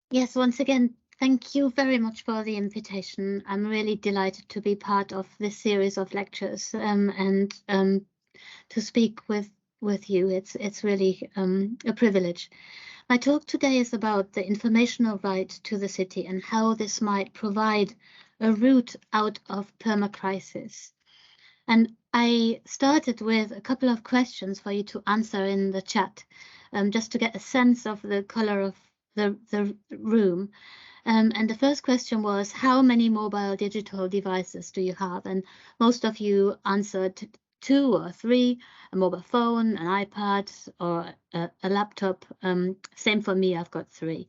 Yes, once again, thank you very much for the invitation. I'm really delighted to be part of this series of lectures and to speak with you. It's really a privilege. My talk today is about the informational right to the city and how this might provide a route out of permacrisis. And I started with a couple of questions for you to answer in the chat, just to get a sense of the color of the room. And the first question was, how many mobile digital devices do you have? And most of you answered 2 or 3, a mobile phone, an iPad, or a laptop. Same for me, I've got 3.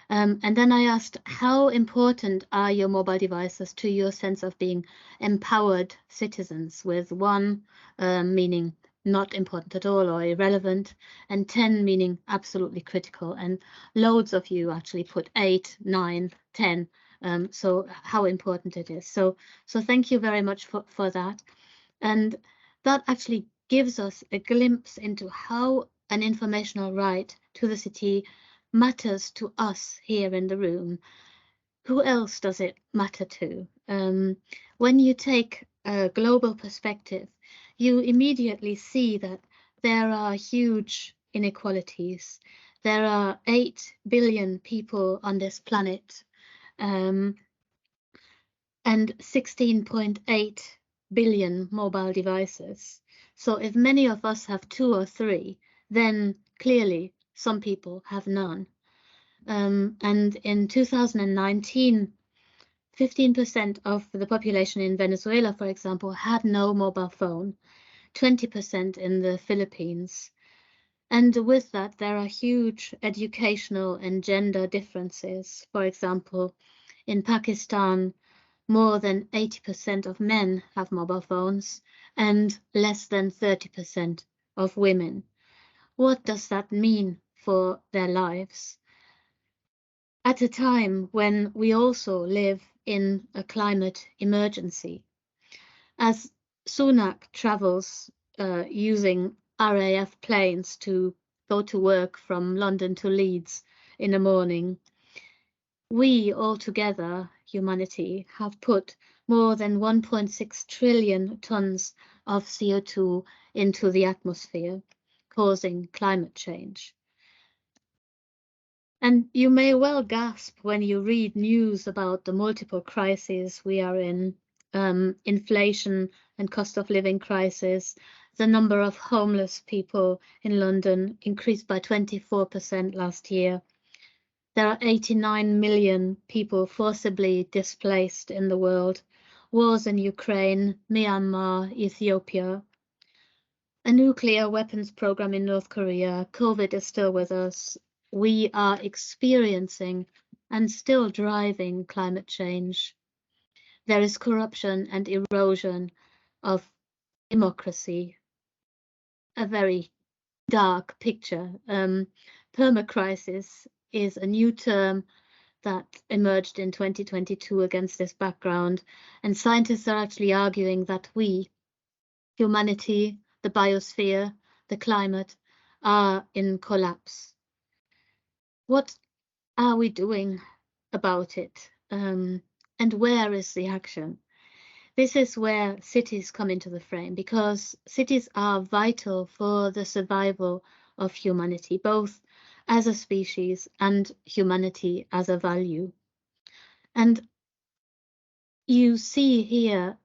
And then I asked, how important are your mobile devices to your sense of being empowered citizens, with 1 meaning not important at all or irrelevant, and 10 meaning absolutely critical. And loads of you actually put 8, 9, 10. So how important it is. So thank you very much for that. And that actually gives us a glimpse into how an informational right to the city matters to us here in the room. Who else does it matter to? When you take a global perspective, you immediately see that there are huge inequalities. There are 8 billion people on this planet, and 16.8 billion mobile devices. So if many of us have 2 or 3, then clearly some people have none. And in 2019, 15% of the population in Venezuela, for example, had no mobile phone, 20% in the Philippines. And with that, there are huge educational and gender differences. For example, in Pakistan, more than 80% of men have mobile phones and less than 30% of women. What does that mean for their lives? At a time when we also live in a climate emergency. As Sunak travels using RAF planes to go to work from London to Leeds in the morning, we all together, humanity, have put more than 1.6 trillion tons of CO2 into the atmosphere, causing climate change. And you may well gasp when you read news about the multiple crises we are in, inflation and cost of living crisis. The number of homeless people in London increased by 24% last year. There are 89 million people forcibly displaced in the world. Wars in Ukraine, Myanmar, Ethiopia. A nuclear weapons program in North Korea. COVID is still with us. We are experiencing and still driving climate change. There is corruption and erosion of democracy. A very dark picture. Permacrisis is a new term that emerged in 2022 against this background, and scientists are actually arguing that we, humanity, the biosphere, the climate, are in collapse. What are we doing about it? And where is the action? This is where cities come into the frame, because cities are vital for the survival of humanity, both as a species and humanity as a value. And you see here,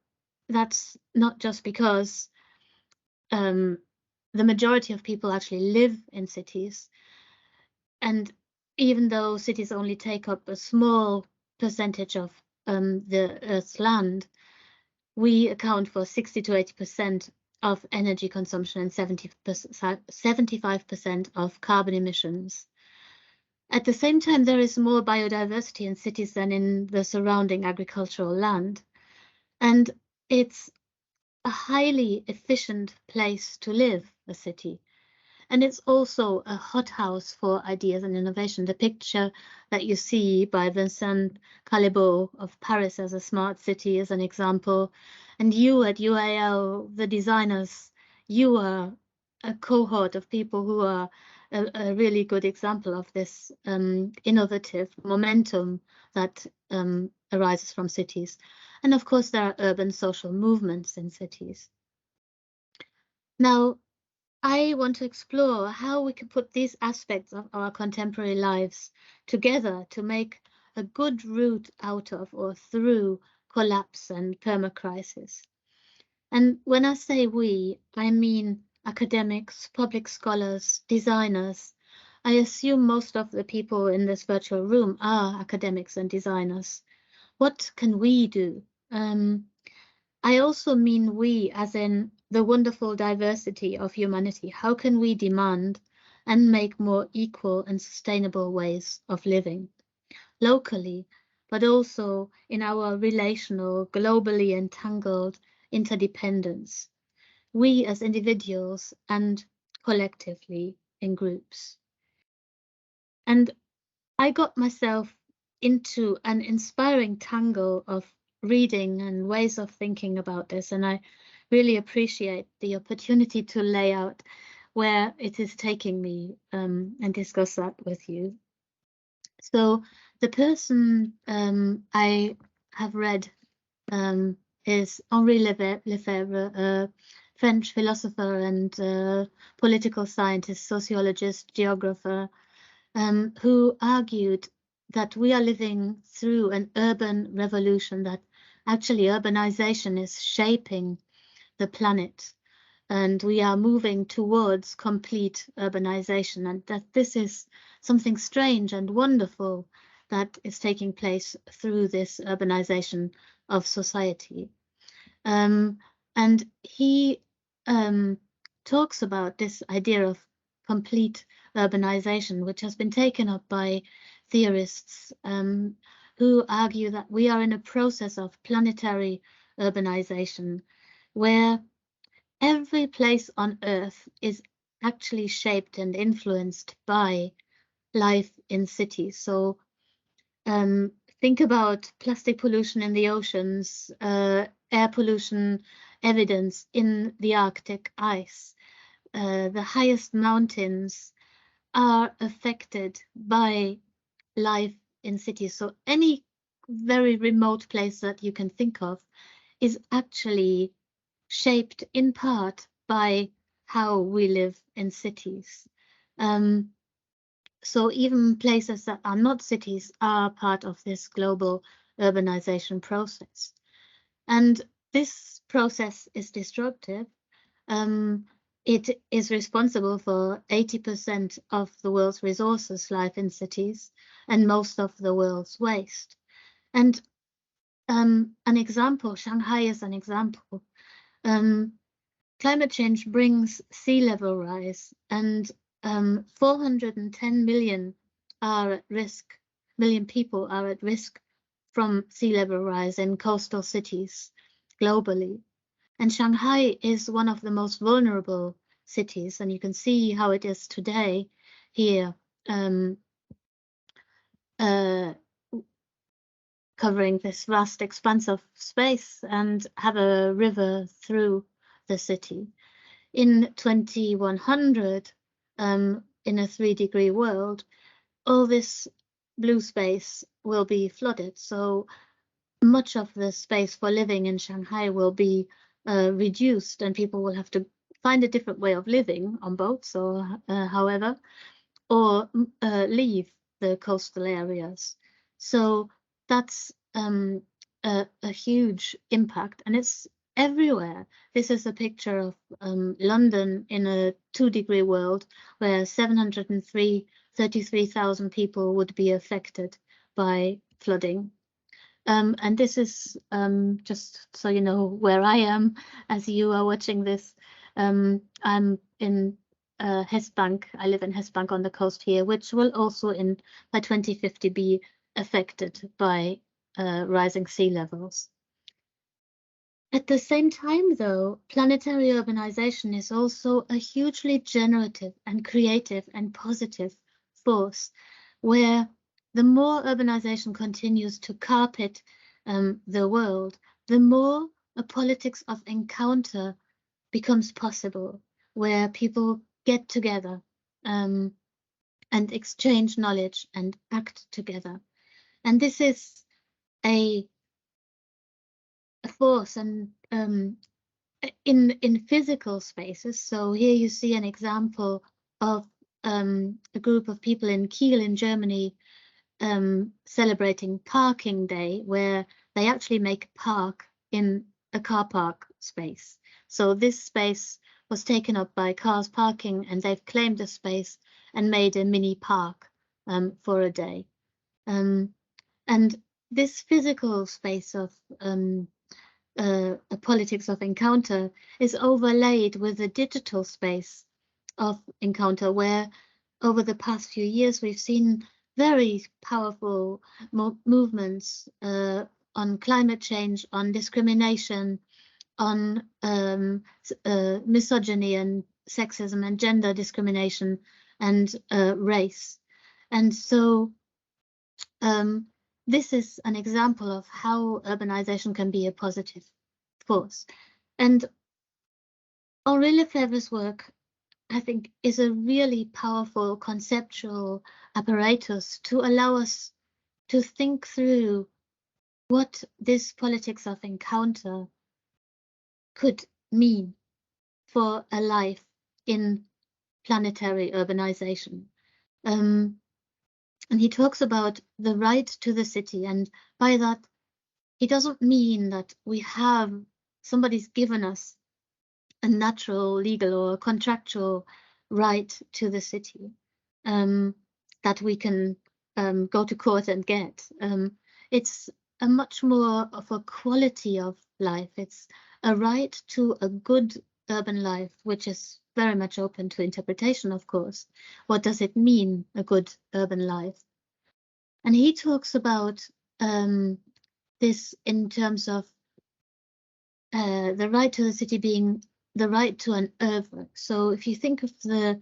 that's not just because the majority of people actually live in cities. And even though cities only take up a small percentage of the Earth's land, we account for 60 to 80% of energy consumption and 75% of carbon emissions. At the same time, there is more biodiversity in cities than in the surrounding agricultural land. And it's a highly efficient place to live, a city. And it's also a hothouse for ideas and innovation. The picture that you see by Vincent Calibo of Paris as a smart city is an example. And you at UAL, the designers, you are a cohort of people who are a really good example of this innovative momentum that arises from cities. And of course, there are urban social movements in cities. Now, I want to explore how we can put these aspects of our contemporary lives together to make a good route out of or through collapse and permacrisis. And when I say we, I mean academics, public scholars, designers. I assume most of the people in this virtual room are academics and designers. What can we do? I also mean we as in the wonderful diversity of humanity. How can we demand and make more equal and sustainable ways of living locally, but also in our relational, globally entangled interdependence, we as individuals and collectively in groups. And I got myself into an inspiring tangle of reading and ways of thinking about this, and I really appreciate the opportunity to lay out where it is taking me and discuss that with you. So the person I have read is Henri Lefebvre, a French philosopher and political scientist, sociologist, geographer, who argued that we are living through an urban revolution, that actually urbanization is shaping the planet and we are moving towards complete urbanization, and that this is something strange and wonderful that is taking place through this urbanization of society. And he talks about this idea of complete urbanization, which has been taken up by theorists who argue that we are in a process of planetary urbanization, where every place on Earth is actually shaped and influenced by life in cities. So think about plastic pollution in the oceans, air pollution evidence in the Arctic ice. The highest mountains are affected by life in cities. So any very remote place that you can think of is actually shaped in part by how we live in cities. So even places that are not cities are part of this global urbanization process. And this process is destructive. It is responsible for 80% of the world's resources life in cities and most of the world's waste. And an example, Shanghai is an example. Climate change brings sea level rise, and 410 million are at risk. Million people are at risk from sea level rise in coastal cities globally. And Shanghai is one of the most vulnerable cities, and you can see how it is today here, covering this vast expanse of space and have a river through the city. In 2100, in a 3-degree world, all this blue space will be flooded. So much of the space for living in Shanghai will be reduced, and people will have to find a different way of living on boats or however, or leave the coastal areas. So that's a huge impact, and it's everywhere. This is a picture of London in a 2-degree world where 733,000 people would be affected by flooding. And this is just so you know where I am as you are watching this. I'm in Hestbank. I live in Hestbank on the coast here, which will also by 2050 be affected by rising sea levels. At the same time, though, planetary urbanization is also a hugely generative and creative and positive force, where the more urbanization continues to carpet the world, the more a politics of encounter becomes possible, where people get together and exchange knowledge and act together. And this is a force and in physical spaces. So here you see an example of a group of people in Kiel in Germany celebrating Parking Day, where they actually make a park in a car park space. So this space was taken up by cars parking, and they've claimed the space and made a mini park for a day. And this physical space of a politics of encounter is overlaid with a digital space of encounter, where over the past few years we've seen very powerful movements on climate change, on discrimination, on misogyny and sexism and gender discrimination and race. And so this is an example of how urbanization can be a positive force. And Henri Lefebvre's work, I think, is a really powerful conceptual apparatus to allow us to think through what this politics of encounter could mean for a life in planetary urbanization. And he talks about the right to the city, and by that he doesn't mean that we have somebody's given us a natural, legal or contractual right to the city that we can go to court and get. It's a much more of a quality of life. It's a right to a good urban life, which is very much open to interpretation, of course. What does it mean, a good urban life? And he talks about this in terms of the right to the city being the right to an oeuvre. So if you think of the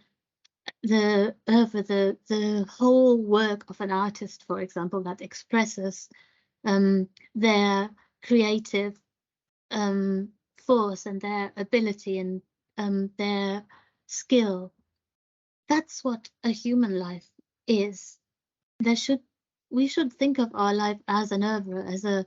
oeuvre, the whole work of an artist, for example, that expresses their creative force and their ability and their skill, that's what a human life is. We should think of our life as an oeuvre, as a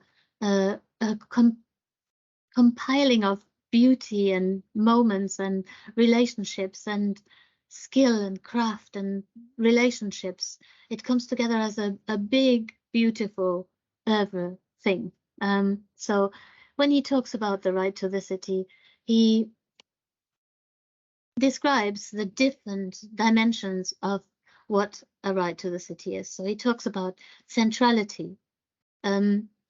compiling of beauty and moments and relationships and skill and craft and relationships. It comes together as a big, beautiful oeuvre thing. So when he talks about the right to the city, he describes the different dimensions of what a right to the city is. So he talks about centrality,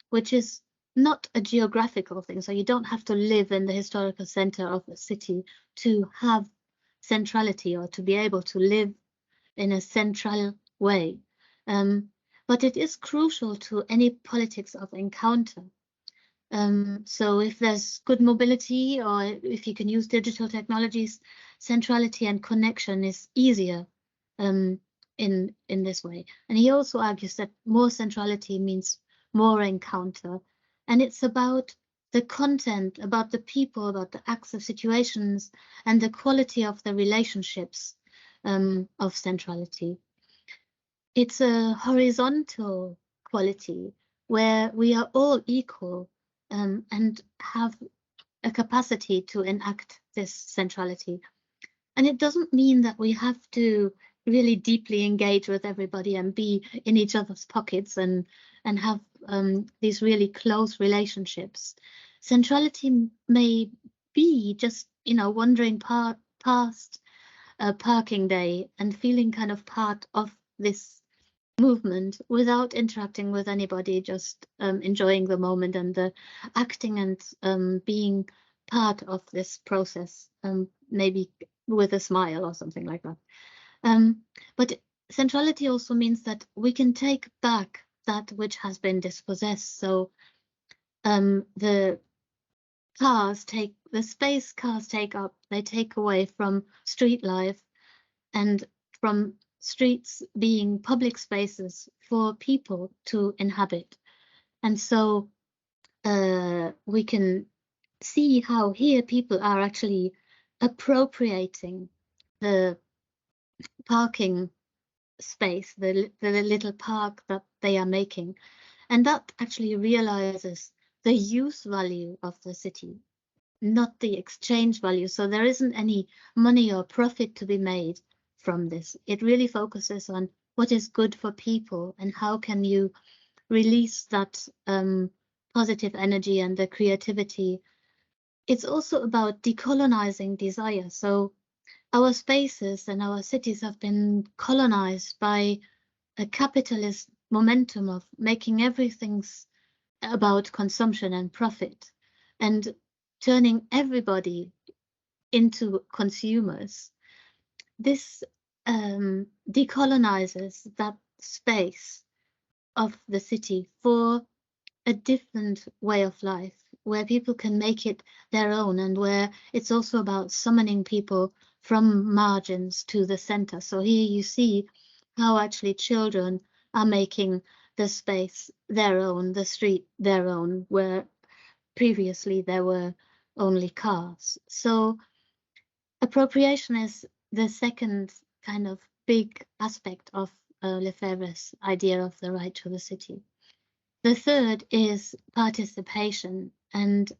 which is not a geographical thing. So you don't have to live in the historical center of a city to have centrality or to be able to live in a central way. But it is crucial to any politics of encounter. So if there's good mobility or if you can use digital technologies, centrality and connection is easier in this way. And he also argues that more centrality means more encounter. And it's about the content, about the people, about the acts of situations, and the quality of the relationships of centrality. It's a horizontal quality where we are all equal and have a capacity to enact this centrality. And it doesn't mean that we have to really deeply engage with everybody and be in each other's pockets and have these really close relationships. Centrality may be just, wandering past a parking day and feeling kind of part of this movement without interacting with anybody, just enjoying the moment and the acting and being part of this process, maybe with a smile or something like that. But centrality also means that we can take back that which has been dispossessed. So the space cars take up, they take away from street life and from streets being public spaces for people to inhabit. And so we can see how here people are actually appropriating the parking space, the little park that they are making. And that actually realizes the use value of the city, not the exchange value. So there isn't any money or profit to be made from this. It really focuses on what is good for people and how can you release that positive energy and the creativity. It's also about decolonizing desire. So our spaces and our cities have been colonized by a capitalist momentum of making everything's about consumption and profit and turning everybody into consumers. This decolonizes that space of the city for a different way of life where people can make it their own and where it's also about summoning people from margins to the center. So here you see how actually children are making the space their own, the street their own, where previously there were only cars. So appropriation is the second kind of big aspect of Lefebvre's idea of the right to the city. The third is participation, and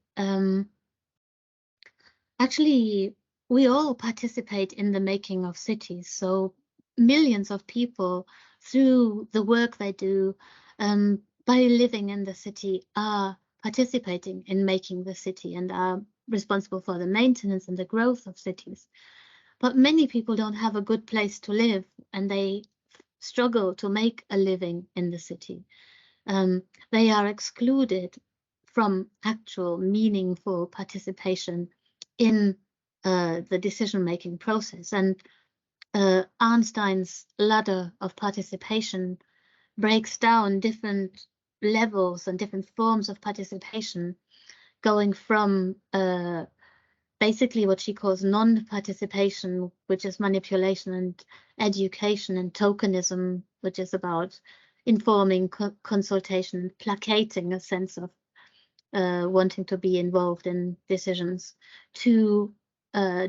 actually we all participate in the making of cities. So millions of people, through the work they do, by living in the city, are participating in making the city and are responsible for the maintenance and the growth of cities. But many people don't have a good place to live and they struggle to make a living in the city. They are excluded from actual meaningful participation in the decision-making process. And Arnstein's ladder of participation breaks down different levels and different forms of participation, going from basically what she calls non-participation, which is manipulation and education, and tokenism, which is about informing, consultation, placating a sense of wanting to be involved in decisions, to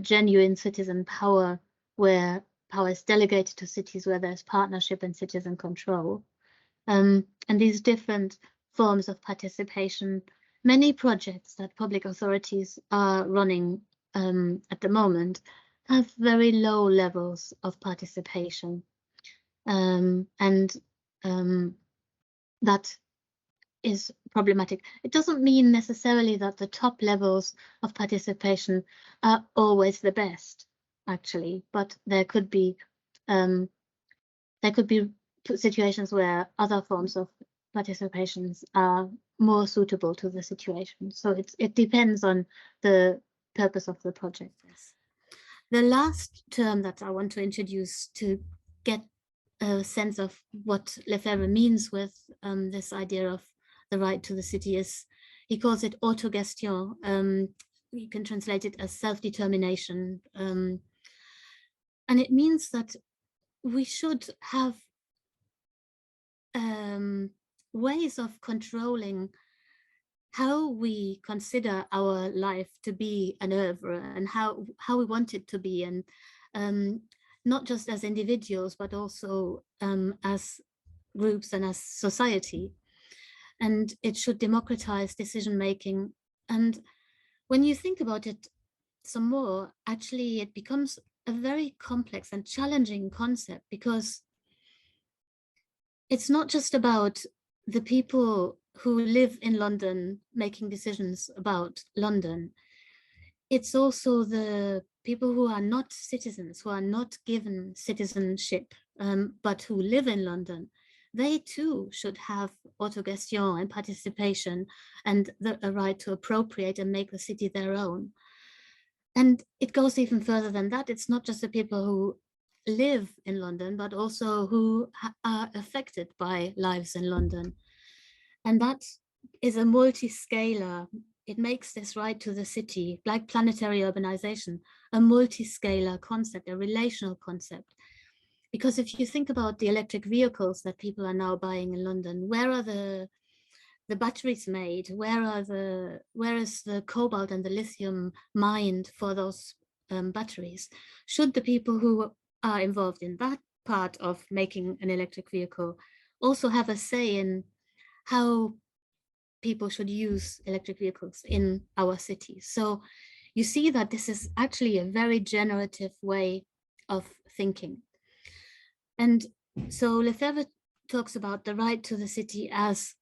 genuine citizen power, where power is delegated to cities, where there's partnership and citizen control. And these different forms of participation, many projects that public authorities are running at the moment have very low levels of participation. And that is problematic. It doesn't mean necessarily that the top levels of participation are always the best, actually, but there could be situations where other forms of participations are more suitable to the situation. So it depends on the purpose of the project. The last term that I want to introduce to get a sense of what Lefebvre means with this idea of the right to the city is, he calls it autogestion. You can translate it as self-determination. And it means that we should have ways of controlling how we consider our life to be an oeuvre and how we want it to be, and not just as individuals, but also as groups and as society. And it should democratize decision-making. And when you think about it some more, actually, it becomes a very complex and challenging concept, because it's not just about the people who live in London making decisions about London. It's also the people who are not citizens, who are not given citizenship, but who live in London. They too should have autogestion and participation and a right to appropriate and make the city their own. And it goes even further than that. It's not just the people who live in London, but also who are affected by lives in London. And that is a multi-scalar. It makes this right to the city, like planetary urbanization, a multi-scalar concept, a relational concept. Because if you think about the electric vehicles that people are now buying in London, where are the batteries made? Where is the cobalt and the lithium mined for those batteries? Should the people who are involved in that part of making an electric vehicle also have a say in how people should use electric vehicles in our cities. So you see that this is actually a very generative way of thinking. And so Lefebvre talks about the right to the city as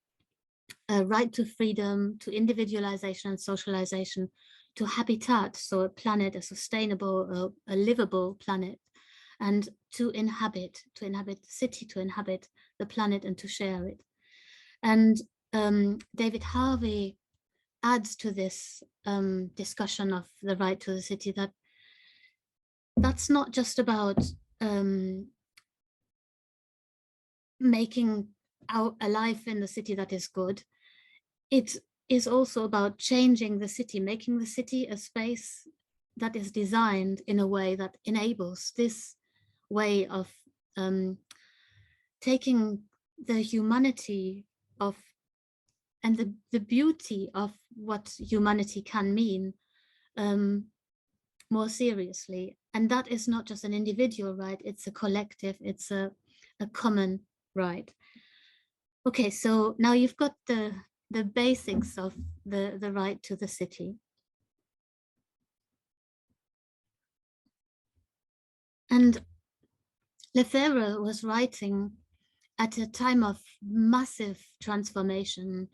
a right to freedom, to individualization and socialization, to habitat, so a planet, a sustainable, a livable planet, and to inhabit the city, to inhabit the planet and to share it. And David Harvey adds to this discussion of the right to the city that that's not just about making a life in the city that is good. It is also about changing the city, making the city a space that is designed in a way that enables this way of taking the humanity of and the beauty of what humanity can mean more seriously. And that is not just an individual right, it's a collective, it's a common right. Okay, so now you've got the basics of the right to the city. And Lefebvre was writing at a time of massive transformation.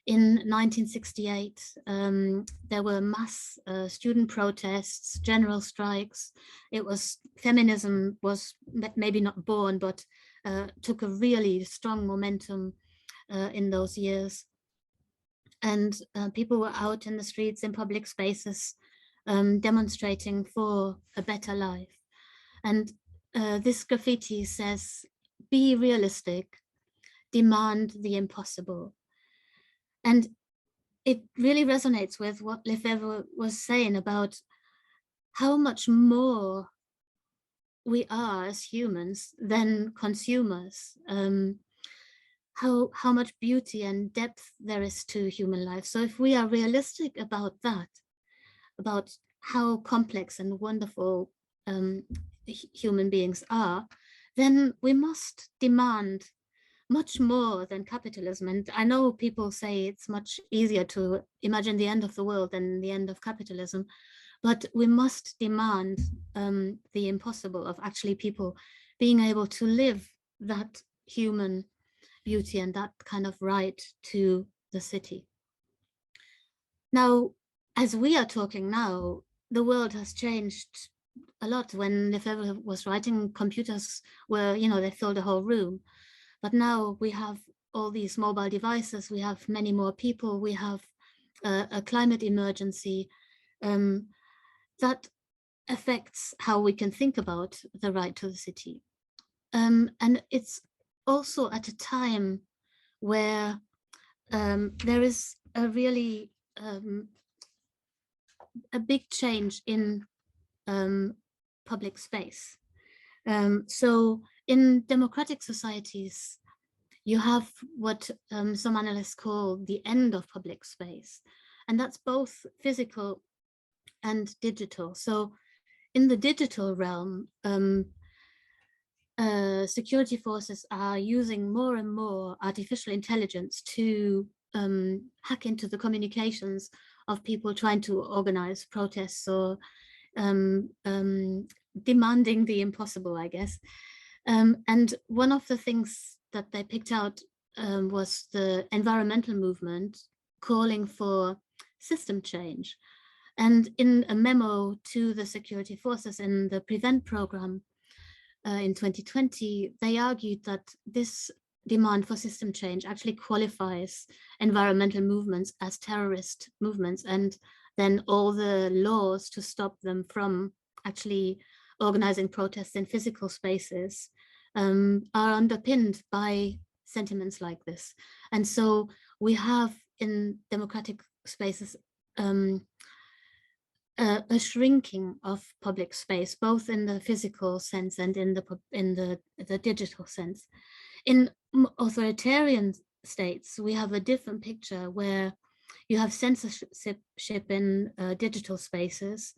In 1968, there were mass student protests, general strikes. It was, feminism was maybe not born, but took a really strong momentum in those years. And people were out in the streets, in public spaces, demonstrating for a better life. And this graffiti says, be realistic, demand the impossible. And it really resonates with what Lefebvre was saying about how much more we are as humans than consumers, how much beauty and depth there is to human life. So if we are realistic about that, about how complex and wonderful human beings are, then we must demand much more than capitalism. And I know people say it's much easier to imagine the end of the world than the end of capitalism, but we must demand the impossible of actually people being able to live that human beauty and that kind of right to the city. Now, as we are talking now, the world has changed a lot. When Lefebvre was writing, computers were, they filled the whole room. But now we have all these mobile devices, we have many more people, we have a climate emergency that affects how we can think about the right to the city. And it's also at a time where there is a really a big change in public space. So in democratic societies, you have what some analysts call the end of public space, and that's both physical and digital. So in the digital realm, security forces are using more and more artificial intelligence to hack into the communications of people trying to organize protests or demanding the impossible, I guess. And one of the things that they picked out was the environmental movement calling for system change. And in a memo to the security forces in the PREVENT program in 2020, they argued that this demand for system change actually qualifies environmental movements as terrorist movements, and then all the laws to stop them from actually organizing protests in physical spaces are underpinned by sentiments like this. And so we have in democratic spaces a shrinking of public space, both in the physical sense and in the digital sense. In authoritarian states, we have a different picture where you have censorship in digital spaces,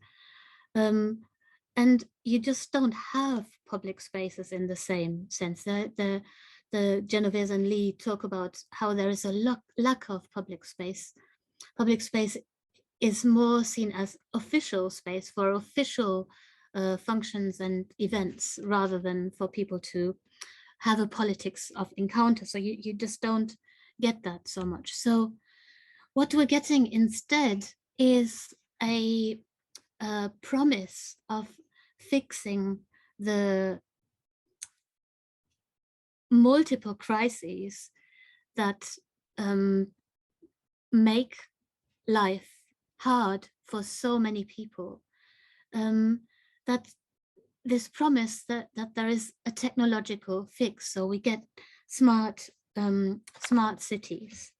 and you just don't have public spaces in the same sense. The Genovese and Lee talk about how there is a lack of public space. Public space is more seen as official space for official functions and events rather than for people to have a politics of encounter. So you just don't get that so much. So what we're getting instead is a promise of fixing the multiple crises that make life hard for so many people, that this promise that there is a technological fix, so we get smart cities.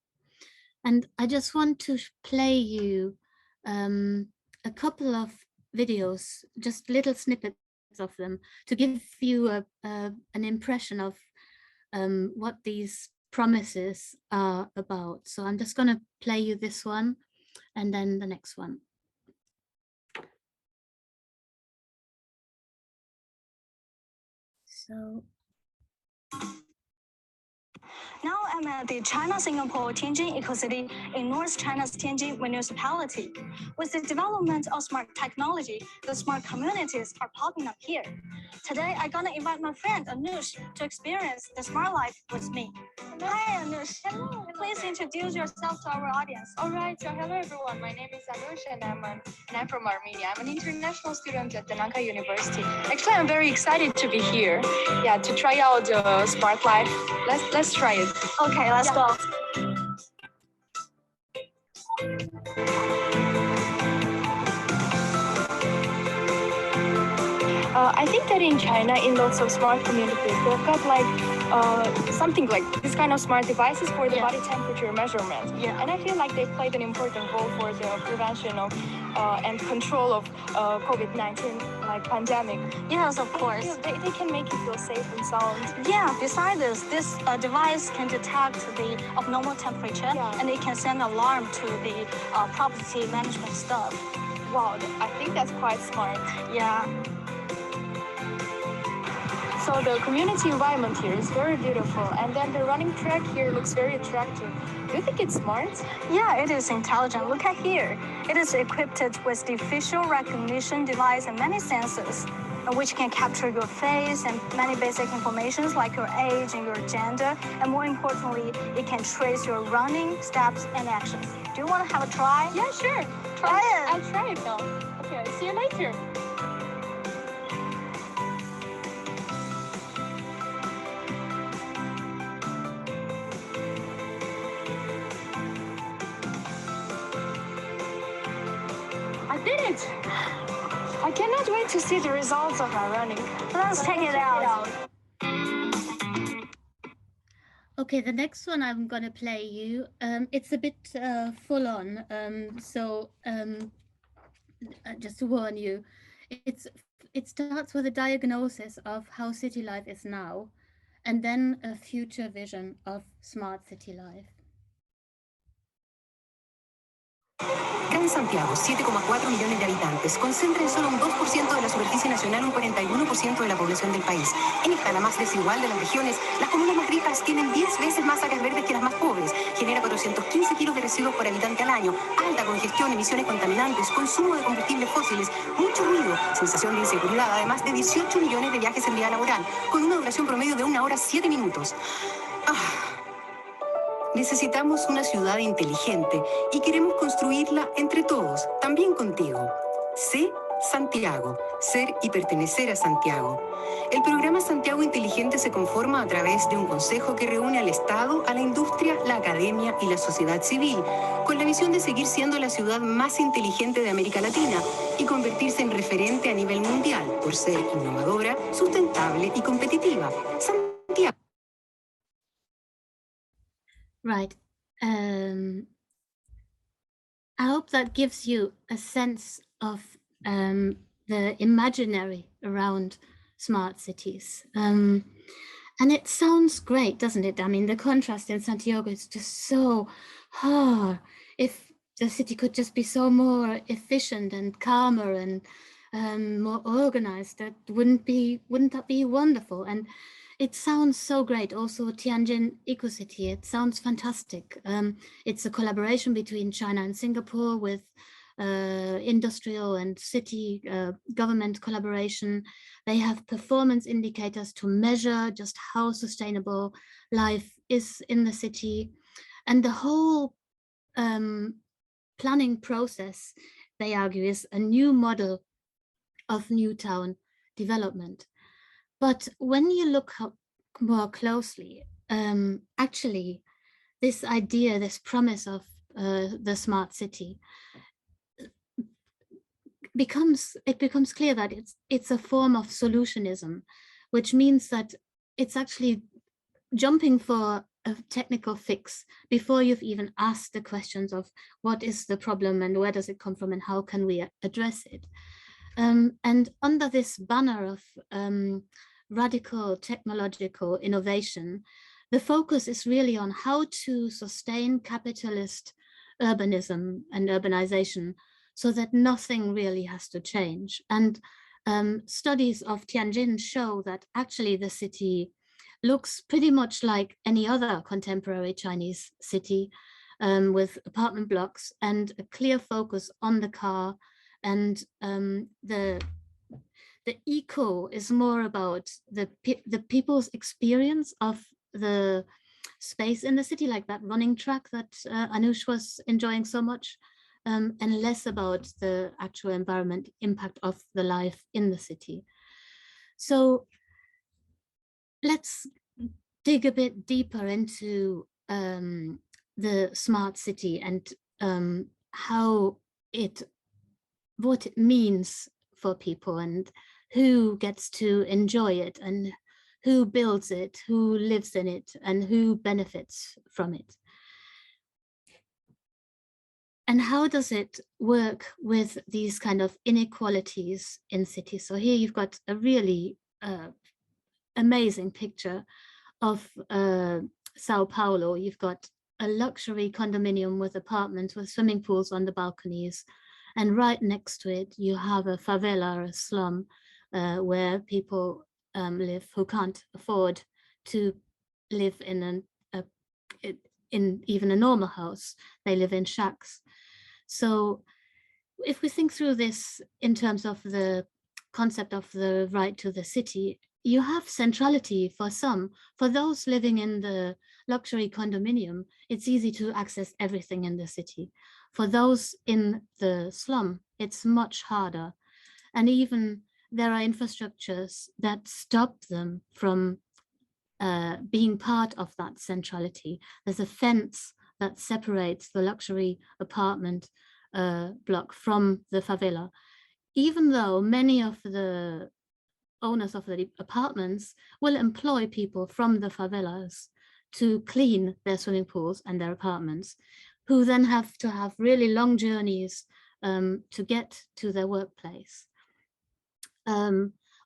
And I just want to play you a couple of videos, just little snippets of them, to give you an impression of what these promises are about. So I'm just going to play you this one and then the next one. So now I'm at the China-Singapore Tianjin Eco-City in North China's Tianjin municipality. With the development of smart technology, the smart communities are popping up here. Today, I'm gonna invite my friend Anush to experience the smart life with me. Hi, Anush. Hello. Please introduce yourself to our audience. All right. So hello, everyone. My name is Anush, and I'm from Armenia. I'm an international student at the Lancaster University. Actually, I'm very excited to be here. Yeah, to try out smart life. Let's try it. Okay, let's go. I think that in China, in lots of smart communities, they've got like something like this kind of smart devices for the body temperature measurement. Yeah. And I feel like they've played an important role for the prevention of and control of COVID-19 like pandemic. Yes, of course. They can make you feel safe and sound. Yeah, besides this device can detect the abnormal temperature, and it can send an alarm to the property management staff. Wow, I think that's quite smart. Yeah. So the community environment here is very beautiful, and then the running track here looks very attractive. Do you think it's smart? Yeah, it is intelligent. Look at here. It is equipped with the facial recognition device and many sensors, which can capture your face and many basic information like your age and your gender. And more importantly, it can trace your running steps and actions. Do you want to have a try? Yeah, sure. Try it. I'll try it now. Okay, see you later. I did it! I cannot wait to see the results of my running. Let's check it out. Okay, the next one I'm going to play you. It's a bit full on, just to warn you, it starts with a diagnosis of how city life is now, and then a future vision of smart city life. Gran Santiago, 7,4 millones de habitantes, concentra en solo un 2% de la superficie nacional un 41% de la población del país. En esta, la más desigual de las regiones, las comunas más ricas tienen 10 veces más áreas verdes que las más pobres, genera 415 kilos de residuos por habitante al año, alta congestión, emisiones contaminantes, consumo de combustibles fósiles, mucho ruido, sensación de inseguridad, además de 18 millones de viajes en día laboral, con una duración promedio de 1 hora 7 minutos. Necesitamos una ciudad inteligente y queremos construirla entre todos, también contigo. Sé Santiago, ser y pertenecer a Santiago. El programa Santiago Inteligente se conforma a través de un consejo que reúne al Estado, a la industria, la academia y la sociedad civil, con la visión de seguir siendo la ciudad más inteligente de América Latina y convertirse en referente a nivel mundial por ser innovadora, sustentable y competitiva. Santiago. Right. I hope that gives you a sense of the imaginary around smart cities. And it sounds great, doesn't it? I mean, the contrast in Santiago is just so hard. If the city could just be so more efficient and calmer and more organized. Wouldn't that be wonderful? And it sounds so great. Also, Tianjin Eco-City, it sounds fantastic. It's a collaboration between China and Singapore with industrial and city government collaboration. They have performance indicators to measure just how sustainable life is in the city. And the whole planning process, they argue, is a new model of new town development. But when you look more closely, actually, this idea, this promise of the smart city, becomes clear that it's a form of solutionism, which means that it's actually jumping for a technical fix before you've even asked the questions of what is the problem and where does it come from and how can we address it. And under this banner of radical technological innovation, the focus is really on how to sustain capitalist urbanism and urbanization so that nothing really has to change. And studies of Tianjin show that actually the city looks pretty much like any other contemporary Chinese city, with apartment blocks and a clear focus on the car. And the eco is more about the people's experience of the space in the city, like that running track that Anush was enjoying so much, and less about the actual environment impact of the life in the city. So let's dig a bit deeper into the smart city and what it means for people and who gets to enjoy it and who builds it, who lives in it, and who benefits from it. And how does it work with these kind of inequalities in cities? So here you've got a really amazing picture of Sao Paulo. You've got a luxury condominium with apartments with swimming pools on the balconies. And right next to it, you have a favela, a slum, where people live who can't afford to live in even a normal house. They live in shacks. So if we think through this in terms of the concept of the right to the city, you have centrality for some. For those living in the luxury condominium, it's easy to access everything in the city. For those in the slum, it's much harder. And even there are infrastructures that stop them from being part of that centrality. There's a fence that separates the luxury apartment block from the favela, even though many of the owners of the apartments will employ people from the favelas to clean their swimming pools and their apartments, who then have to have really long journeys to get to their workplace.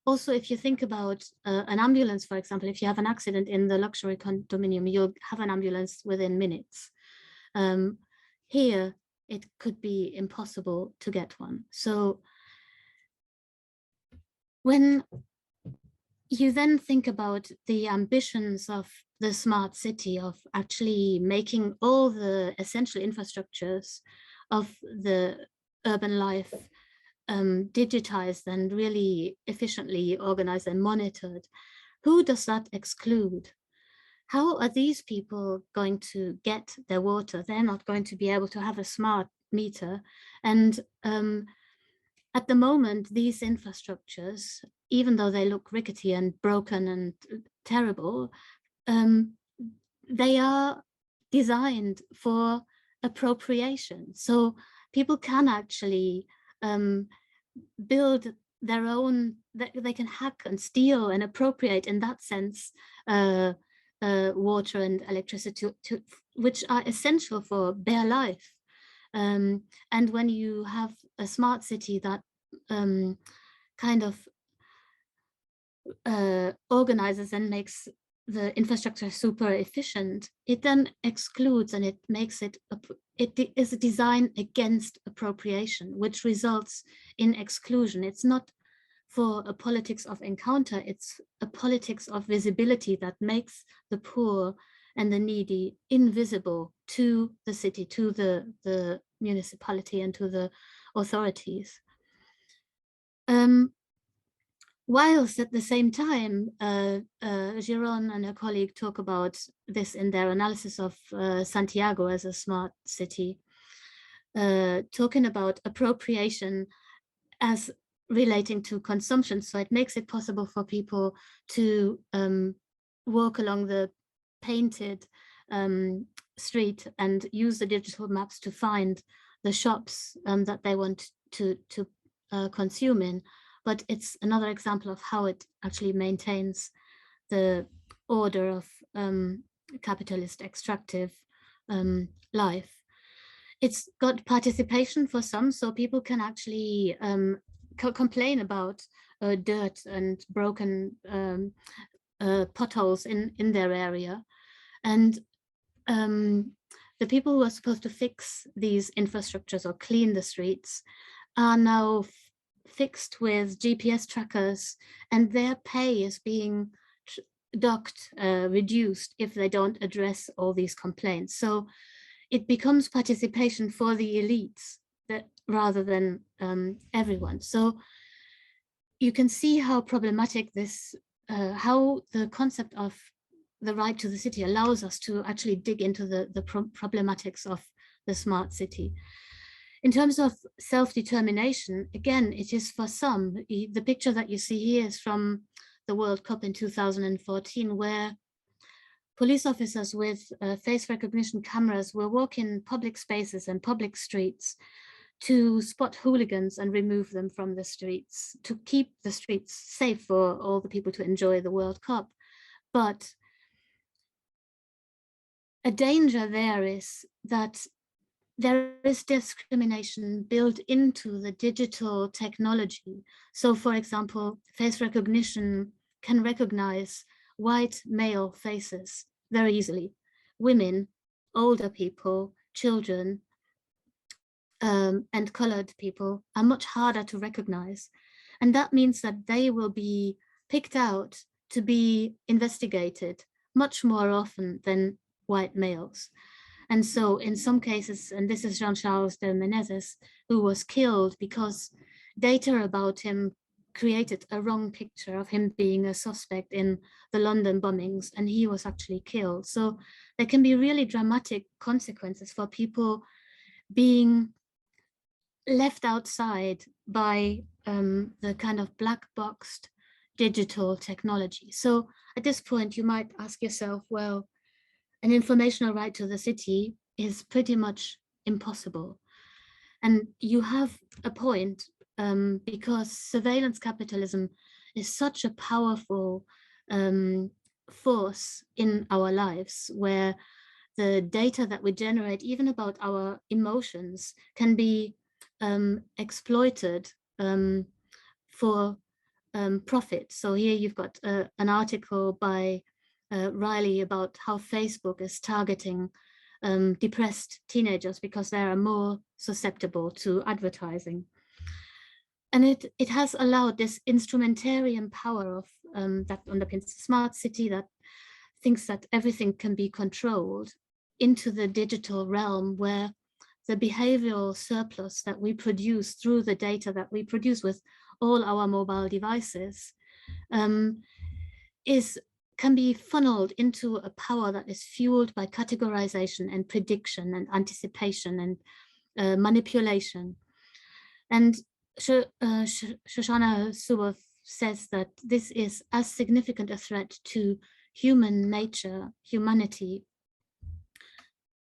Also, if you think about an ambulance, for example, if you have an accident in the luxury condominium, you'll have an ambulance within minutes. Here, it could be impossible to get one. So when you then think about the ambitions of the smart city, of actually making all the essential infrastructures of the urban life digitized and really efficiently organized and monitored, who does that exclude? How are these people going to get their water? They're not going to be able to have a smart meter. And at the moment, these infrastructures, even though they look rickety and broken and terrible, they are designed for appropriation. So people can actually build their own, they can hack and steal and appropriate in that sense water and electricity, which are essential for their life. And when you have a smart city that kind of organizes and makes the infrastructure is super efficient, it then excludes and it makes it, it is a design against appropriation, which results in exclusion. It's not for a politics of encounter, it's a politics of visibility that makes the poor and the needy invisible to the city, to the municipality and to the authorities. Whilst at the same time, Giron and her colleague talk about this in their analysis of Santiago as a smart city, talking about appropriation as relating to consumption. So it makes it possible for people to walk along the painted street and use the digital maps to find the shops that they want to consume in. But it's another example of how it actually maintains the order of capitalist extractive life. It's got participation for some, so people can actually complain about dirt and broken potholes in their area. And the people who are supposed to fix these infrastructures or clean the streets are now fixed with GPS trackers, and their pay is being docked, reduced if they don't address all these complaints. So it becomes participation for the elites that rather than everyone. So you can see how problematic this, how the concept of the right to the city allows us to actually dig into the problematics of the smart city. In terms of self-determination, again, it is for some. The picture that you see here is from the World Cup in 2014, where police officers with face recognition cameras were walking public spaces and public streets to spot hooligans and remove them from the streets, to keep the streets safe for all the people to enjoy the World Cup. But a danger there is that there is discrimination built into the digital technology. So for example, face recognition can recognize white male faces very easily. Women, older people, children, and colored people are much harder to recognize. And that means that they will be picked out to be investigated much more often than white males. And so in some cases, and this is Jean-Charles de Menezes, who was killed because data about him created a wrong picture of him being a suspect in the London bombings, and he was actually killed. So there can be really dramatic consequences for people being left outside by the kind of black boxed digital technology. So at this point, you might ask yourself, well, an informational right to the city is pretty much impossible. And you have a point, because surveillance capitalism is such a powerful force in our lives, where the data that we generate, even about our emotions, can be exploited for profit. So here you've got an article by Riley about how Facebook is targeting depressed teenagers because they are more susceptible to advertising. And it has allowed this instrumentarian power of that underpins the smart city, that thinks that everything can be controlled, into the digital realm, where the behavioral surplus that we produce through the data that we produce with all our mobile devices can be funneled into a power that is fueled by categorization and prediction and anticipation and manipulation. And Shoshana Zuboff says that this is as significant a threat to human nature, humanity,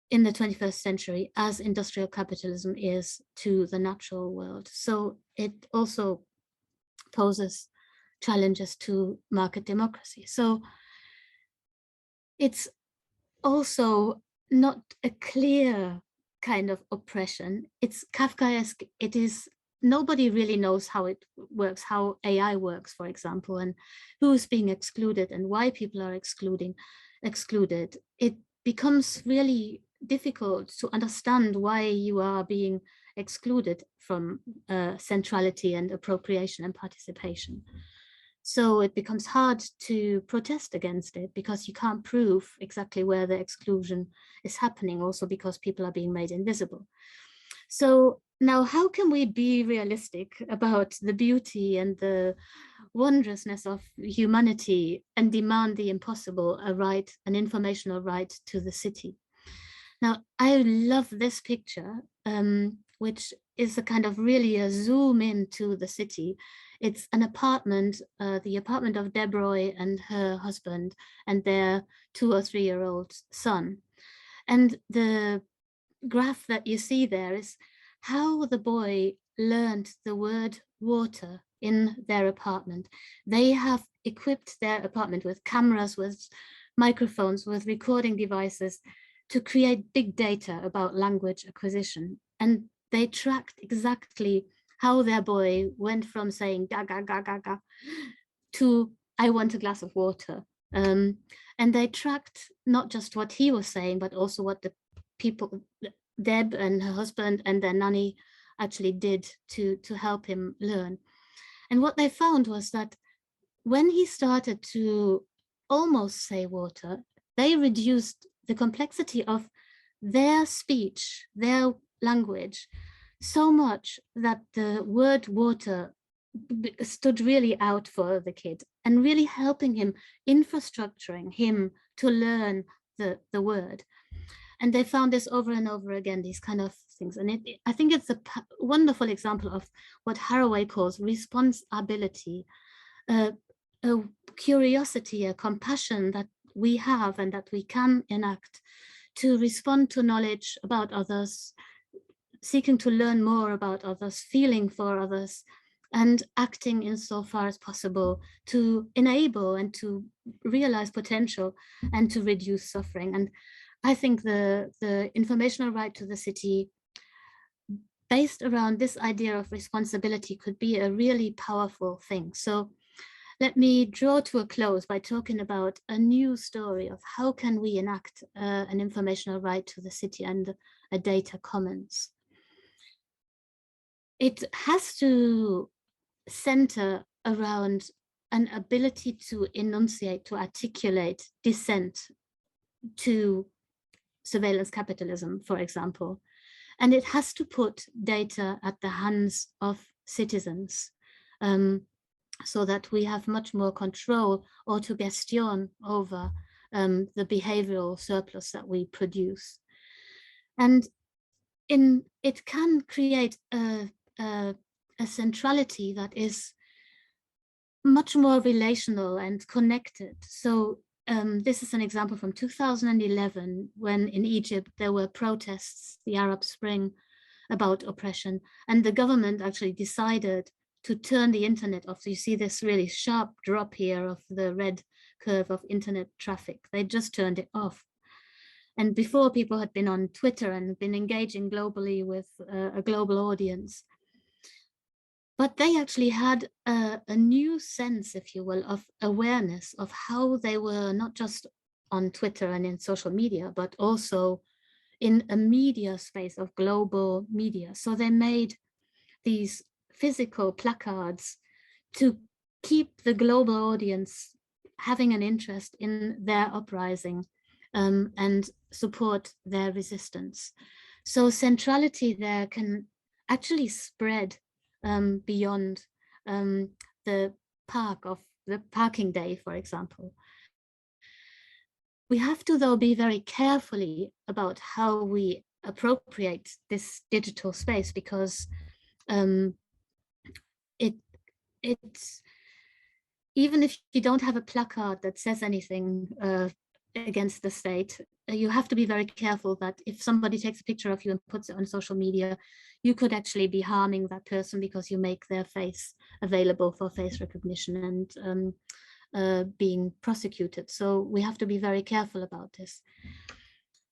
in the 21st century as industrial capitalism is to the natural world. So it also poses challenges to market democracy. So it's also not a clear kind of oppression. It's Kafkaesque. It is nobody really knows how it works, how AI works, for example, and who's being excluded and why people are excluded. It becomes really difficult to understand why you are being excluded from centrality and appropriation and participation. So it becomes hard to protest against it because you can't prove exactly where the exclusion is happening, also because people are being made invisible. So now, how can we be realistic about the beauty and the wondrousness of humanity and demand the impossible, an informational right to the city? Now, I love this picture, which is a kind of really a zoom into the city. It's an apartment, the apartment of Debroy and her husband and their 2 or 3 year old son. And the graph that you see there is how the boy learned the word water in their apartment. They have equipped their apartment with cameras, with microphones, with recording devices to create big data about language acquisition. And they tracked exactly how their boy went from saying ga, ga, ga, ga, ga, to I want a glass of water. And they tracked not just what he was saying, but also what the people, Deb and her husband and their nanny, actually did to help him learn. And what they found was that when he started to almost say water, they reduced the complexity of their speech, their language, so much that the word water stood really out for the kid and really helping him, infrastructuring him to learn the word. And they found this over and over again, these kind of things. And I think it's a wonderful example of what Haraway calls responsibility, a curiosity, a compassion that we have and that we can enact to respond to knowledge about others, seeking to learn more about others, feeling for others, and acting insofar as possible to enable and to realize potential and to reduce suffering. And I think the informational right to the city, based around this idea of responsibility, could be a really powerful thing. So let me draw to a close by talking about a new story of how can we enact an informational right to the city and a data commons. It has to center around an ability to enunciate, to articulate dissent to surveillance capitalism, for example. And it has to put data at the hands of citizens so that we have much more control, autogestion, over the behavioral surplus that we produce. And it can create a centrality that is much more relational and connected. So this is an example from 2011, when in Egypt there were protests, the Arab Spring, about oppression, and the government actually decided to turn the internet off. So you see this really sharp drop here of the red curve of internet traffic. They just turned it off. And before, people had been on Twitter and been engaging globally with a global audience. But they actually had a new sense, if you will, of awareness of how they were not just on Twitter and in social media, but also in a media space of global media. So they made these physical placards to keep the global audience having an interest in their uprising and support their resistance. So centrality there can actually spread beyond the parking day, for example. We have to, though, be very carefully about how we appropriate this digital space, because it's even if you don't have a placard that says anything against the state, you have to be very careful that if somebody takes a picture of you and puts it on social media, you could actually be harming that person because you make their face available for face recognition and being prosecuted. So we have to be very careful about this.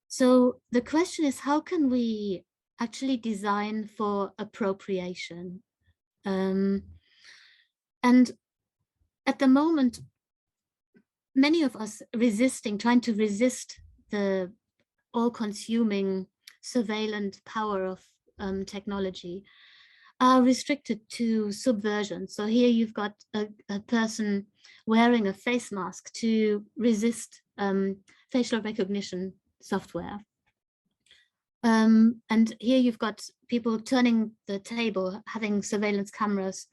So the question is, how can we actually design for appropriation And at the moment, many of us trying to resist the all-consuming surveillance power of technology, are restricted to subversion. So here you've got a person wearing a face mask to resist facial recognition software. And here you've got people turning the table, having surveillance cameras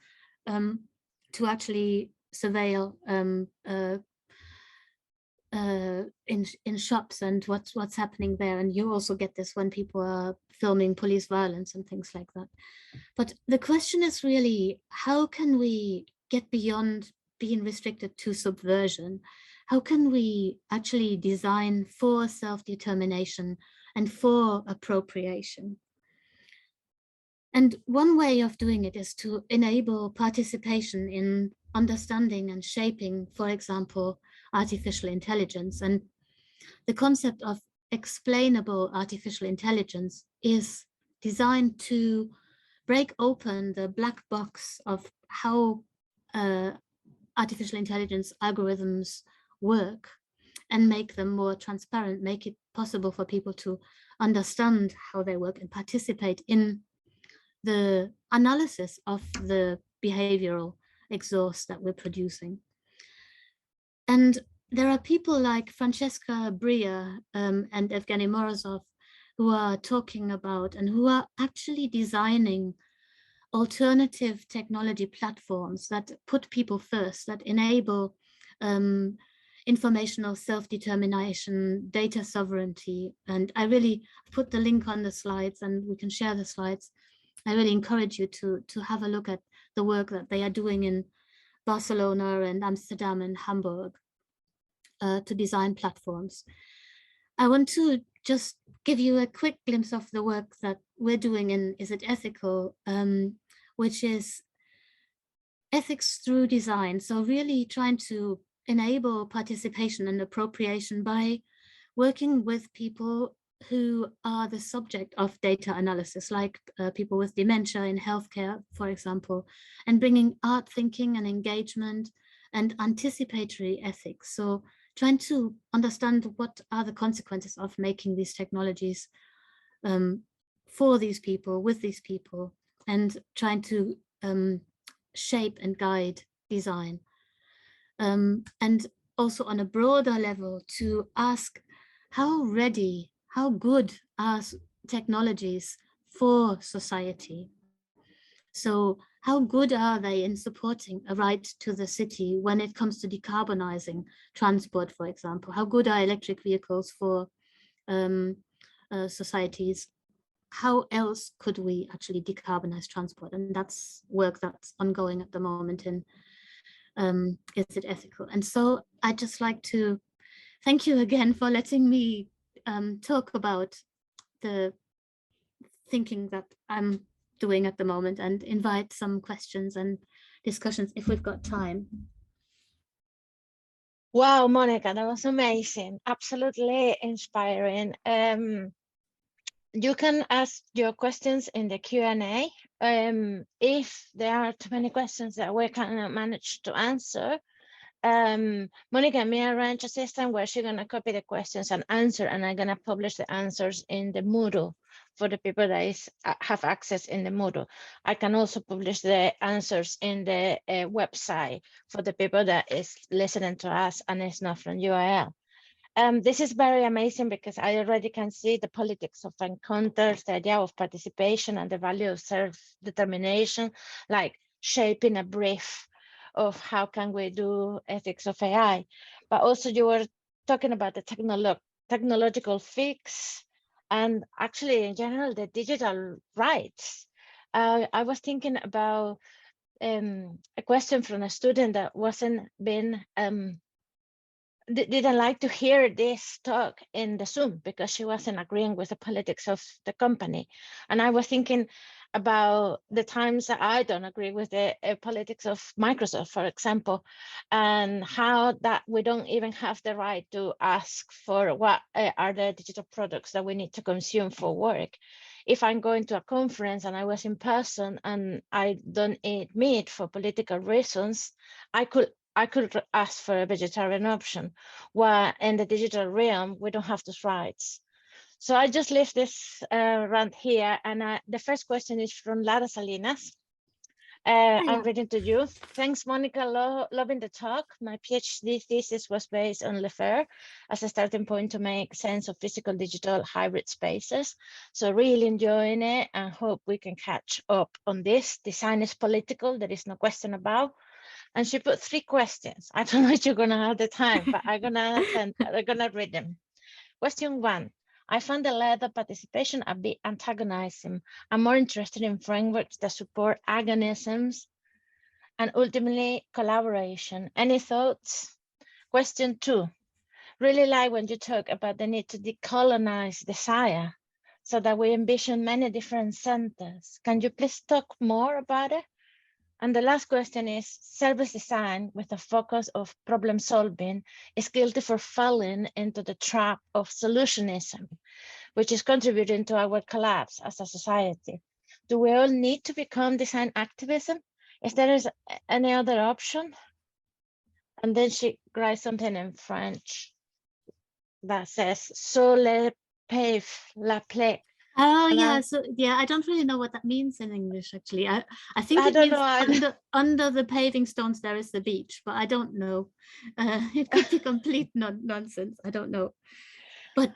to actually surveil in shops and what's happening there. And you also get this when people are filming police violence and things like that. But the question is really, how can we get beyond being restricted to subversion? How can we actually design for self-determination and for appropriation? And one way of doing it is to enable participation in understanding and shaping, for example, artificial intelligence. And the concept of explainable artificial intelligence is designed to break open the black box of how artificial intelligence algorithms work and make them more transparent, make it possible for people to understand how they work and participate in the analysis of the behavioral exhaust that we're producing. And there are people like Francesca Bria and Evgeny Morozov who are talking about and who are actually designing alternative technology platforms that put people first, that enable informational self-determination, data sovereignty. And I really put the link on the slides and we can share the slides. I really encourage you to have a look at the work that they are doing in Barcelona and Amsterdam and Hamburg to design platforms. I want to just give you a quick glimpse of the work that we're doing in isITethical, which is ethics through design. So really trying to enable participation and appropriation by working with people who are the subject of data analysis, like people with dementia in healthcare, for example, and bringing art thinking and engagement and anticipatory ethics. So trying to understand what are the consequences of making these technologies for these people, with these people, and trying to shape and guide design. And also on a broader level to ask how ready, how good are technologies for society? So how good are they in supporting a right to the city when it comes to decarbonizing transport, for example? How good are electric vehicles for societies? How else could we actually decarbonize transport? And that's work that's ongoing at the moment in isITethical. And so I'd just like to thank you again for letting me talk about the thinking that I'm doing at the moment and invite some questions and discussions if we've got time. Wow, Monika, that was amazing. Absolutely inspiring. You can ask your questions in the Q&A. If there are too many questions that we cannot manage to answer, Monika may arrange a system where she's going to copy the questions and answer, and I'm going to publish the answers in the Moodle for the people that have access in the Moodle. I can also publish the answers in the website for the people that is listening to us and is not from UIL. This is very amazing because I already can see the politics of encounters, the idea of participation and the value of self-determination, like shaping a brief of how can we do ethics of AI. But also you were talking about the technological fix and actually in general, the digital rights. I was thinking about a question from a student that didn't like to hear this talk in the Zoom because she wasn't agreeing with the politics of the company. And I was thinking about the times that I don't agree with the politics of Microsoft, for example, and how that we don't even have the right to ask for what are the digital products that we need to consume for work. if I'm going to a conference and I was in person and I don't eat meat for political reasons, I could ask for a vegetarian option, while in the digital realm, we don't have those rights. So I just leave this rant here. And the first question is from Lara Salinas. I'm reading to you. Thanks, Monika. Loving the talk. My PhD thesis was based on Lefebvre as a starting point to make sense of physical digital hybrid spaces. So really enjoying it and hope we can catch up on this. Design is political, there is no question about. And she put 3 questions. I don't know if you're gonna have the time, but I'm gonna read them. Question 1. I found the level of participation a bit antagonizing. I'm more interested in frameworks that support agonisms and ultimately collaboration. Any thoughts? Question 2. Really like when you talk about the need to decolonize desire so that we envision many different centers. Can you please talk more about it? And the last question is, service design with a focus of problem solving is guilty for falling into the trap of solutionism, which is contributing to our collapse as a society. Do we all need to become design activism? If there is any other option? And then she writes something in French that says, "So le pave la plaie." Oh yeah, so yeah, I don't really know what that means in English actually. I think I it don't means know. under the paving stones there is the beach, but I don't know. It could be complete nonsense. I don't know. But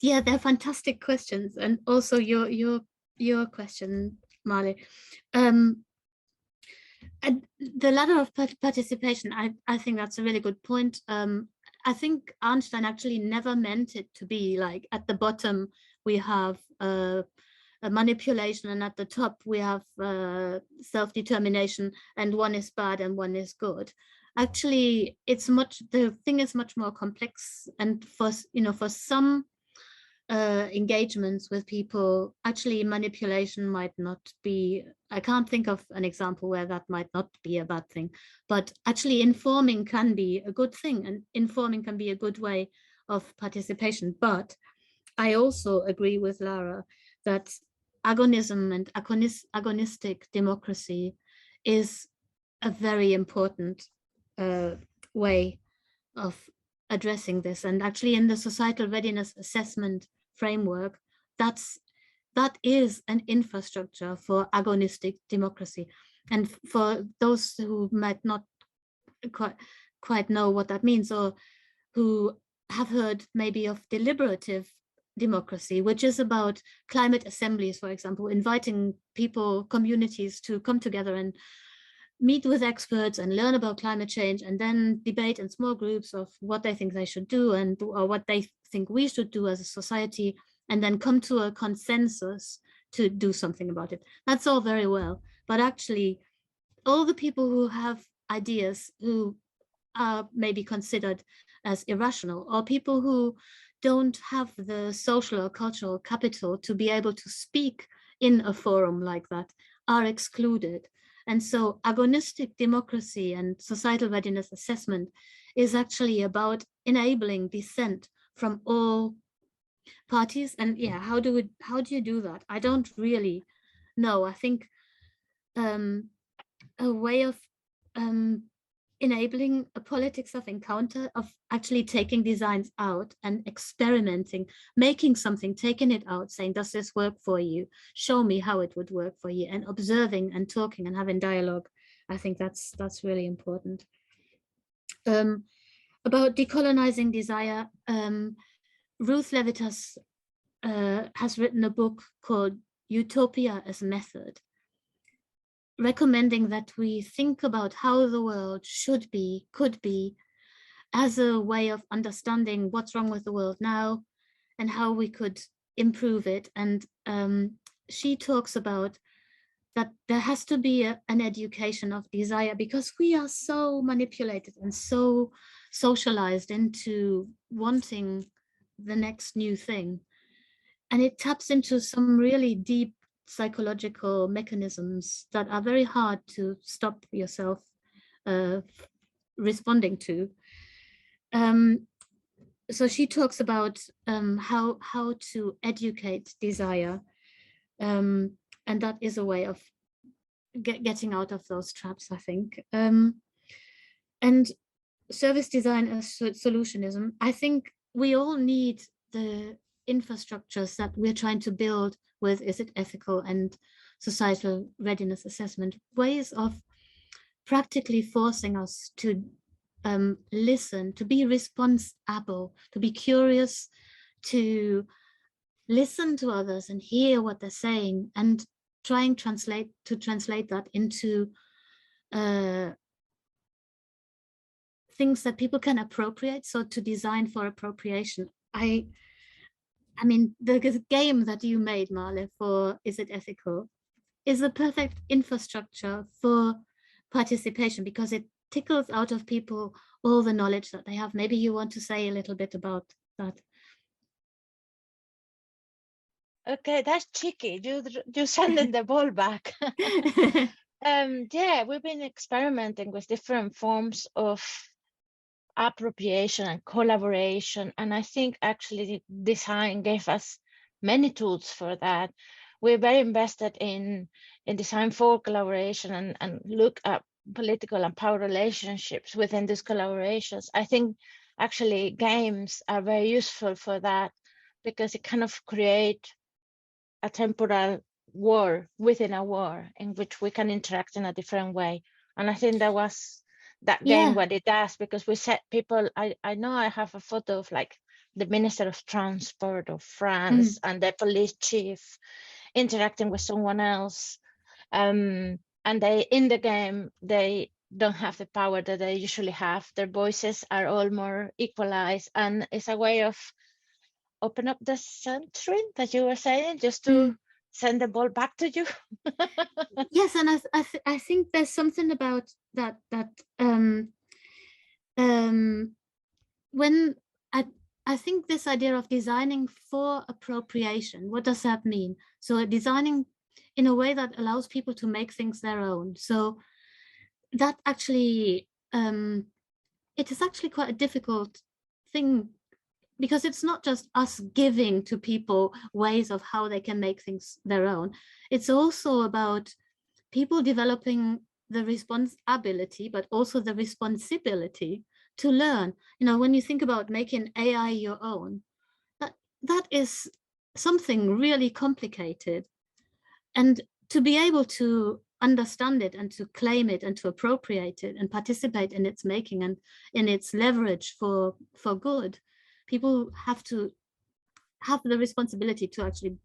yeah, they're fantastic questions, and also your question, Marley. And the ladder of participation, I think that's a really good point. I think Einstein actually never meant it to be like at the bottom we have a manipulation and at the top we have self-determination, and one is bad and one is good. Actually, the thing is much more complex, and for some engagements with people, actually manipulation might not be, I can't think of an example where that might not be a bad thing, but actually informing can be a good thing, and informing can be a good way of participation. But I also agree with Lara that agonism and agonistic democracy is a very important way of addressing this. And actually in the societal readiness assessment framework, that is an infrastructure for agonistic democracy. And for those who might not quite know what that means, or who have heard maybe of deliberative democracy, which is about climate assemblies, for example, inviting people, communities to come together and meet with experts and learn about climate change, and then debate in small groups of what they think they should do or what they think we should do as a society, and then come to a consensus to do something about it. That's all very well, but actually all the people who have ideas who are maybe considered as irrational, or people who don't have the social or cultural capital to be able to speak in a forum like that, are excluded. And so agonistic democracy and societal readiness assessment is actually about enabling dissent from all parties. And yeah, how do you do that? I don't really know. I think a way of enabling a politics of encounter, of actually taking designs out and experimenting, making something, taking it out, saying, does this work for you? Show me how it would work for you, and observing and talking and having dialogue. I think that's really important. About decolonizing desire, Ruth Levitas has written a book called Utopia as Method, recommending that we think about how the world should be, could be, as a way of understanding what's wrong with the world now and how we could improve it. And she talks about that there has to be an education of desire, because we are so manipulated and so socialized into wanting the next new thing. And it taps into some really deep psychological mechanisms that are very hard to stop yourself responding to. so she talks about how to educate desire, and that is a way of getting out of those traps, I think. And service design as solutionism, I think we all need the infrastructures that we're trying to build with isITethical and societal readiness assessment, ways of practically forcing us to listen, to be responsible, to be curious, to listen to others and hear what they're saying, and trying to translate that into things that people can appropriate. So to design for appropriation. I mean, the game that you made, Marle, for isITethical is the perfect infrastructure for participation, because it tickles out of people all the knowledge that they have. Maybe you want to say a little bit about that. Okay, that's cheeky. You sending the ball back. Yeah, we've been experimenting with different forms of appropriation and collaboration, and I think actually design gave us many tools for that. We're very invested in design for collaboration and look at political and power relationships within these collaborations. I think actually games are very useful for that, because it kind of create a temporal war within a war in which we can interact in a different way. And I think that was that game what it does, because we set people, I know I have a photo of like the Minister of Transport of France and the police chief interacting with someone else. And they, in the game, they don't have the power that they usually have. Their voices are all more equalized, and it's a way of open up the centering that you were saying, just to send the ball back to you. Yes, and I think there's something about that when I think this idea of designing for appropriation, what does that mean? So designing in a way that allows people to make things their own. So that actually, it is actually quite a difficult thing, because it's not just us giving to people ways of how they can make things their own. It's also about people developing the responsibility, but also the responsibility to learn. You know, when you think about making AI your own, that is something really complicated. And to be able to understand it and to claim it and to appropriate it and participate in its making and in its leverage for good, people have to have the responsibility to actually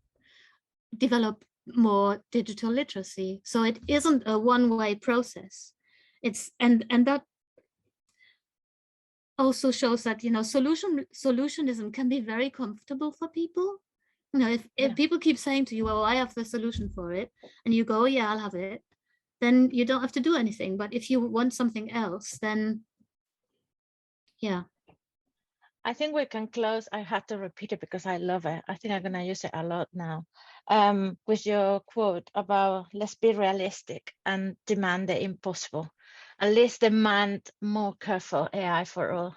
develop more digital literacy. So it isn't a one-way process. It's and that also shows that, you know, solutionism can be very comfortable for people. You know, if people keep saying to you, well, I have the solution for it, and you go, yeah, I'll have it, then you don't have to do anything. But if you want something else, then yeah. I think we can close. I have to repeat it because I love it. I think I'm gonna use it a lot now. With your quote about let's be realistic and demand the impossible. At least demand more careful AI for all.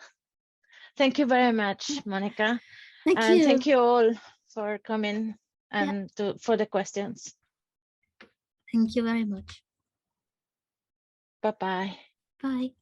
Thank you very much, Monika. Thank and you. Thank you all for coming and for the questions. Thank you very much. Bye-bye. Bye.